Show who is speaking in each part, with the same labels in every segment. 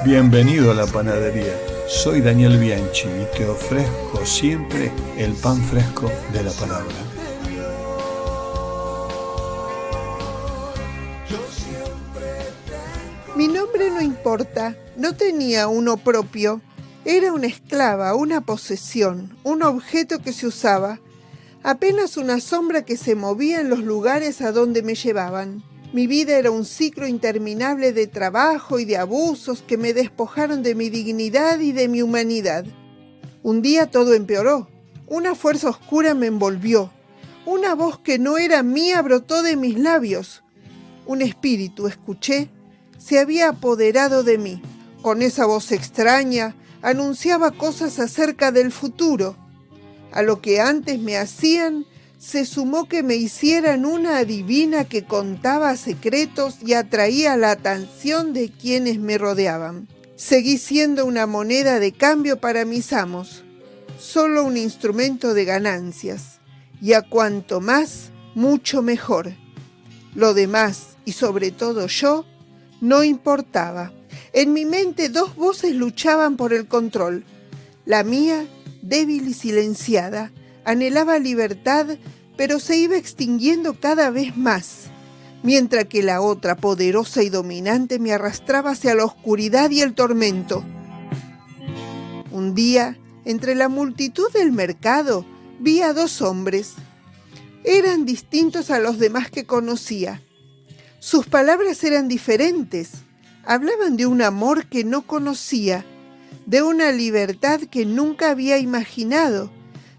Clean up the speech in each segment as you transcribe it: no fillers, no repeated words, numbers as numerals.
Speaker 1: Bienvenido a la panadería. Soy Daniel Bianchi y te ofrezco siempre el pan fresco de la palabra.
Speaker 2: Mi nombre no importa, no tenía uno propio. Era una esclava, una posesión, un objeto que se usaba. Apenas una sombra que se movía en los lugares a donde me llevaban. Mi vida era un ciclo interminable de trabajo y de abusos que me despojaron de mi dignidad y de mi humanidad. Un día todo empeoró. Una fuerza oscura me envolvió. Una voz que no era mía brotó de mis labios. Un espíritu, escuché, se había apoderado de mí. Con esa voz extraña, anunciaba cosas acerca del futuro. A lo que antes me hacían, se sumó que me hicieran una adivina que contaba secretos y atraía la atención de quienes me rodeaban. Seguí siendo una moneda de cambio para mis amos, solo un instrumento de ganancias, y a cuanto más, mucho mejor. Lo demás, y sobre todo yo, no importaba. En mi mente dos voces luchaban por el control. La mía, débil y silenciada, anhelaba libertad, pero se iba extinguiendo cada vez más, mientras que la otra, poderosa y dominante, me arrastraba hacia la oscuridad y el tormento. Un día, entre la multitud del mercado, vi a dos hombres. Eran distintos a los demás que conocía. Sus palabras eran diferentes. Hablaban de un amor que no conocía, de una libertad que nunca había imaginado,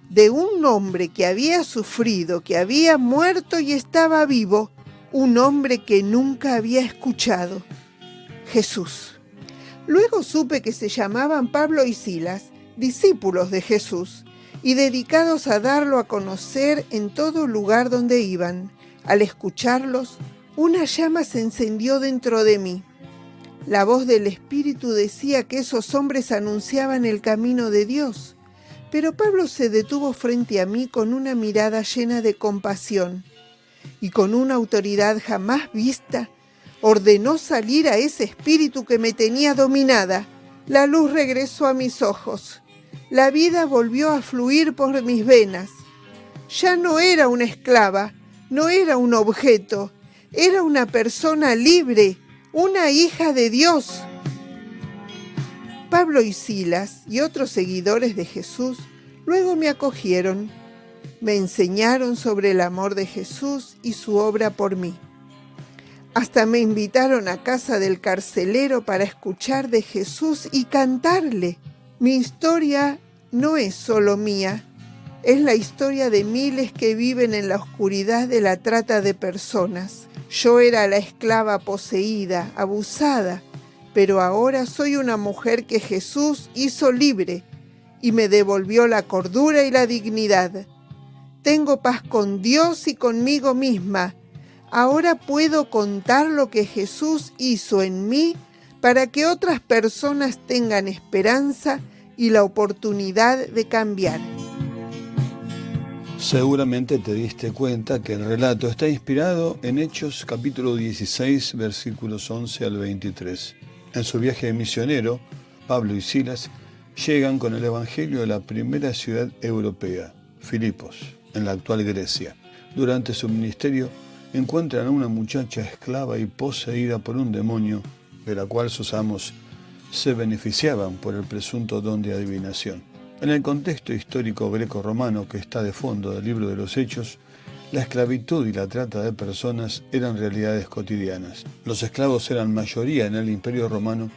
Speaker 2: de un hombre que había sufrido, que había muerto y estaba vivo, un hombre que nunca había escuchado. Jesús. Luego supe que se llamaban Pablo y Silas, discípulos de Jesús, y dedicados a darlo a conocer en todo lugar donde iban. Al escucharlos, una llama se encendió dentro de mí. La voz del Espíritu decía que esos hombres anunciaban el camino de Dios. Pero Pablo se detuvo frente a mí con una mirada llena de compasión y con una autoridad jamás vista, ordenó salir a ese espíritu que me tenía dominada. La luz regresó a mis ojos. La vida volvió a fluir por mis venas. Ya no era una esclava, no era un objeto, era una persona libre, una hija de Dios. Pablo y Silas y otros seguidores de Jesús luego me acogieron. Me enseñaron sobre el amor de Jesús y su obra por mí. Hasta me invitaron a casa del carcelero para escuchar de Jesús y cantarle. Mi historia no es solo mía, es la historia de miles que viven en la oscuridad de la trata de personas. Yo era la esclava poseída, abusada, pero ahora soy una mujer que Jesús hizo libre y me devolvió la cordura y la dignidad. Tengo paz con Dios y conmigo misma. Ahora puedo contar lo que Jesús hizo en mí para que otras personas tengan esperanza y la oportunidad de cambiar.
Speaker 1: Seguramente te diste cuenta que el relato está inspirado en Hechos capítulo 16, versículos 11 al 23. En su viaje de misionero, Pablo y Silas llegan con el evangelio a la primera ciudad europea, Filipos, en la actual Grecia. Durante su ministerio encuentran a una muchacha esclava y poseída por un demonio, de la cual sus amos se beneficiaban por el presunto don de adivinación. En el contexto histórico greco-romano que está de fondo del libro de los Hechos, la esclavitud y la trata de personas eran realidades cotidianas. Los esclavos eran mayoría en el Imperio Romano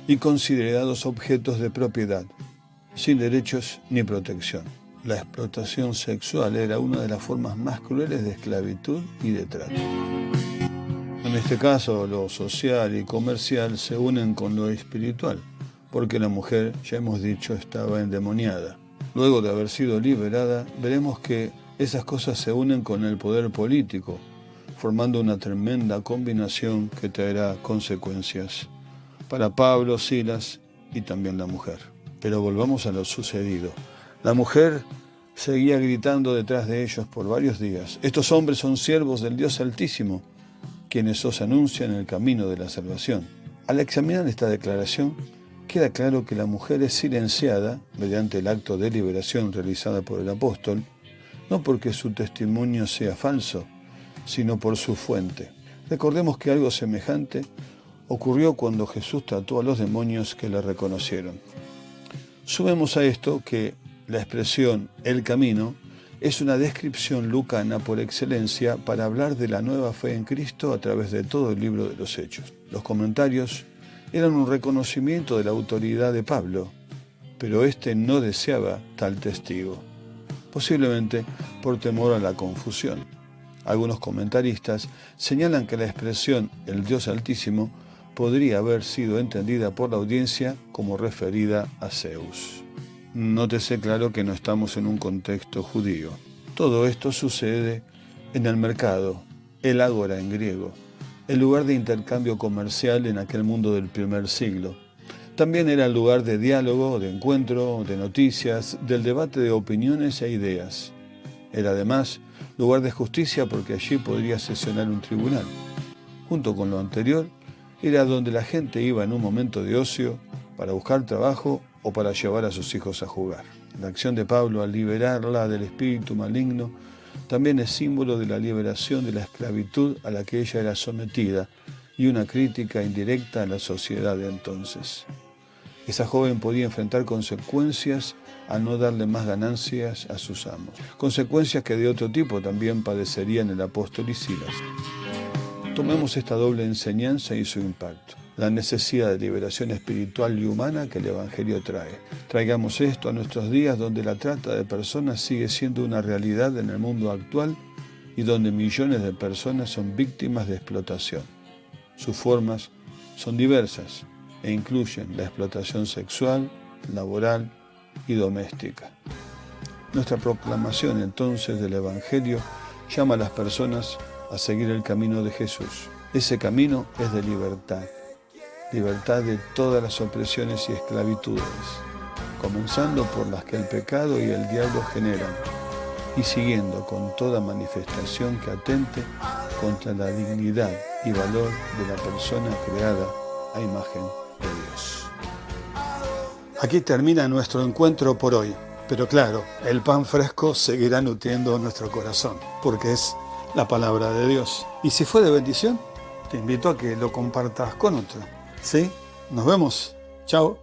Speaker 1: y considerados objetos de propiedad, sin derechos ni protección. La explotación sexual era una de las formas más crueles de esclavitud y de trata. En este caso, lo social y comercial se unen con lo espiritual, porque la mujer, ya hemos dicho, estaba endemoniada. Luego de haber sido liberada, veremos que esas cosas se unen con el poder político, formando una tremenda combinación que traerá consecuencias para Pablo, Silas y también la mujer. Pero volvamos a lo sucedido. La mujer seguía gritando detrás de ellos por varios días: estos hombres son siervos del Dios Altísimo, quienes os anuncian el camino de la salvación. Al examinar esta declaración, queda claro que la mujer es silenciada mediante el acto de liberación realizada por el apóstol, no porque su testimonio sea falso, sino por su fuente. Recordemos que algo semejante ocurrió cuando Jesús trató a los demonios que le reconocieron. Sumemos a esto que la expresión «el camino» es una descripción lucana por excelencia para hablar de la nueva fe en Cristo a través de todo el libro de los Hechos. Los comentarios eran un reconocimiento de la autoridad de Pablo, pero éste no deseaba tal testigo, posiblemente por temor a la confusión. Algunos comentaristas señalan que la expresión «el Dios Altísimo» podría haber sido entendida por la audiencia como referida a Zeus. Nótese claro que no estamos en un contexto judío. Todo esto sucede en el mercado, el ágora en griego, el lugar de intercambio comercial en aquel mundo del primer siglo. También era el lugar de diálogo, de encuentro, de noticias, del debate de opiniones e ideas. Era además lugar de justicia porque allí podría sesionar un tribunal. Junto con lo anterior, era donde la gente iba en un momento de ocio para buscar trabajo o para llevar a sus hijos a jugar. La acción de Pablo al liberarla del espíritu maligno también es símbolo de la liberación de la esclavitud a la que ella era sometida y una crítica indirecta a la sociedad de entonces. Esa joven podía enfrentar consecuencias al no darle más ganancias a sus amos, consecuencias que de otro tipo también padecerían el apóstol y Silas. Tomemos esta doble enseñanza y su impacto, la necesidad de liberación espiritual y humana que el Evangelio trae. Traigamos esto a nuestros días donde la trata de personas sigue siendo una realidad en el mundo actual y donde millones de personas son víctimas de explotación. Sus formas son diversas e incluyen la explotación sexual, laboral y doméstica. Nuestra proclamación entonces del Evangelio llama a las personas a seguir el camino de Jesús. Ese camino es de libertad de todas las opresiones y esclavitudes, comenzando por las que el pecado y el diablo generan, y siguiendo con toda manifestación que atente contra la dignidad y valor de la persona creada a imagen de Dios. Aquí termina nuestro encuentro por hoy, pero claro, el pan fresco seguirá nutriendo nuestro corazón, porque es la palabra de Dios. Y si fue de bendición, te invito a que lo compartas con otro. ¿Sí? Nos vemos. Chao.